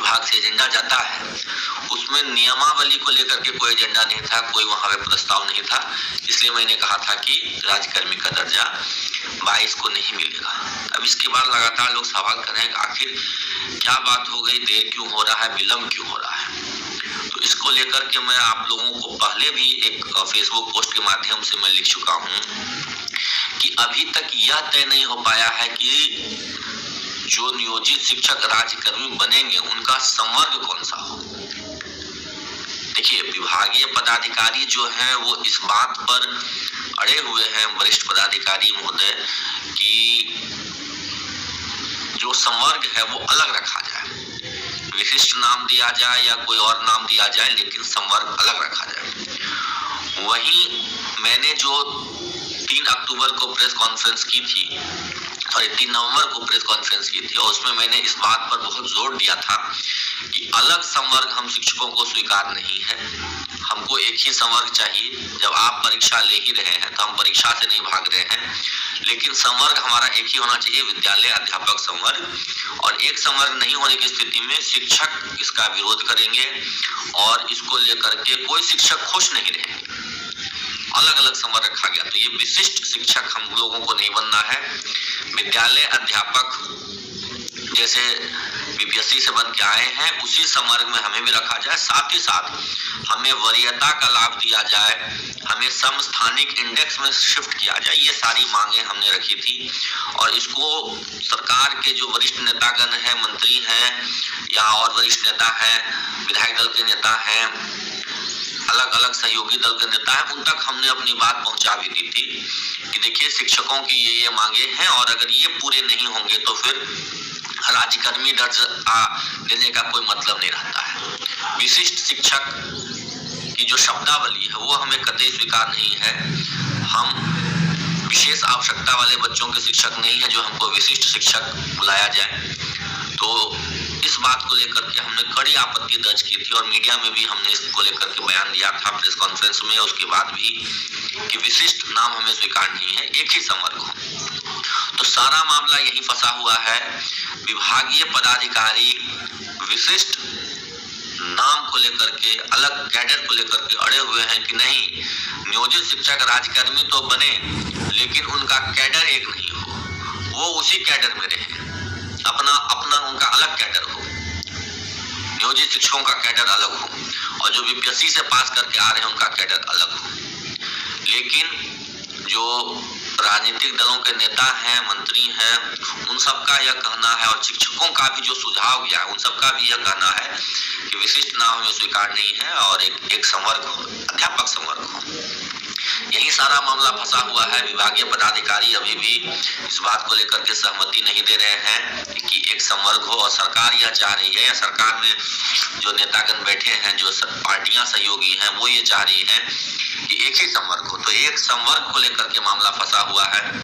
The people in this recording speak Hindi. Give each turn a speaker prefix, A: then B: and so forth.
A: विभाग से एजेंडा जाता है, उसमें नियमावली को लेकर के कोई एजेंडा नहीं था, कोई वहां पे प्रस्ताव नहीं था। इसलिए मैंने कहा था कि राज्यकर्मी का दर्जा 22 को नहीं मिलेगा। अब इसके बाद लगातार लोग सवाल कर रहे हैं आखिर क्या बात हो गई, देर क्यों हो रहा है, विलंब क्यों हो रहा है। तो इसको लेकर के मैं आप लोगों को पहले भी एक फेसबुक पोस्ट के माध्यम से मैं लिख चुका हूं कि अभी तक यह तय नहीं हो पाया है कि जो नियोजित शिक्षक राज्यकर्मी बनेंगे उनका संवर्ग कौन सा हो। देखिए, विभागीय पदाधिकारी जो हैं वो इस बात पर अड़े हुए हैं, वरिष्ठ पदाधिकारी महोदय, कि जो संवर्ग है वो अलग रखा जाए, विशिष्ट नाम दिया जाए या कोई और नाम दिया जाए, लेकिन संवर्ग अलग रखा जाए। वहीं मैंने जो 3 अक्टूबर को प्रेस कॉन्फ्रेंस की थी, सॉरी 3 नवंबर को प्रेस कॉन्फ्रेंस की थी, और उसमें मैंने इस बात पर बहुत जोर दिया था कि अलग संवर्ग हम शिक्षकों को स्वीकार नहीं है, हमको एक ही संवर्ग चाहिए। जब आप परीक्षा ले ही रहे हैं तो हम परीक्षा से नहीं भाग रहे हैं, लेकिन संवर्ग हमारा एक ही होना चाहिए, विद्यालय अध्यापक संवर्ग। और एक संवर्ग नहीं होने की स्थिति में शिक्षक इसका विरोध करेंगे और इसको लेकर के कोई शिक्षक खुश नहीं रहेंगे। अलग अलग संवर्ग रखा गया, तो ये विशिष्ट शिक्षक हम लोगों को नहीं बनना है। विद्यालय अध्यापक जैसे बीपीएससी से बन के आए हैं उसी संवर्ग में हमें भी रखा जाए, साथ ही साथ हमें वरीयता का लाभ दिया जाए, हमें समस्थानिक इंडेक्स में शिफ्ट किया जाए। ये सारी मांगे हमने रखी थी और इसको सरकार के जो वरिष्ठ नेतागण हैं, मंत्री हैं या और वरिष्ठ नेता हैं, विधायक दल के नेता हैं, अलग अलग सहयोगी दल के नेता हैं, उन तक हमने अपनी बात पहुंचा भी दी थी कि देखिए शिक्षकों की ये मांगे हैं और अगर ये पूरे नहीं होंगे तो फिर राज्यकर्मी दर्जा देने का कोई मतलब नहीं रहता है। विशिष्ट शिक्षक की जो शब्दावली है वो हमें कतई स्वीकार नहीं है। हम विशेष आवश्यकता वाले बच्चों के शिक्षक नहीं है जो हमको विशिष्ट शिक्षक बुलाया जाए। तो इस बात को लेकर के हमने कड़ी आपत्ति दर्ज की थी और मीडिया में भी हमने इसको लेकर के बयान दिया था प्रेस कॉन्फ्रेंस में, उसके बाद भी, कि विशिष्ट नाम हमें स्वीकार नहीं है, एक ही संवर्ग हो। तो सारा मामला यही फंसा हुआ है। विभागीय पदाधिकारी विशिष्ट नाम को लेकर के, अलग कैडर को लेकर के अड़े हुए हैं कि नहीं, नियोजित शिक्षक राज्यकर्मी तो बने लेकिन उनका कैडर एक नहीं हो, वो उसी कैडर में रहे, अपना उनका अलग कैडर हो, नियोजित शिक्षकों का कैडर अलग हो और जो बीपीएससी से पास करके आ रहे हैं उनका कैडर अलग हो। लेकिन जो राजनीतिक दलों के नेता हैं, मंत्री हैं, उन सबका यह कहना है और शिक्षकों का भी जो सुझाव गया है उन सबका भी यह कहना है कि विशिष्ट नाम हमें स्वीकार नहीं है और एक संवर्ग हो, अध्यापक संवर्ग हो। यही सारा मामला फंसा हुआ है। विभागीय पदाधिकारी अभी भी इस बात को लेकर के सहमति नहीं दे रहे हैं कि एक संवर्ग हो और सरकार यह चाह रही है, या सरकार में जो नेतागण बैठे हैं, जो पार्टियां सहयोगी हैं, वो ये चाह रही हैं कि एक ही संवर्ग हो। तो एक संवर्ग को लेकर के मामला फंसा हुआ है।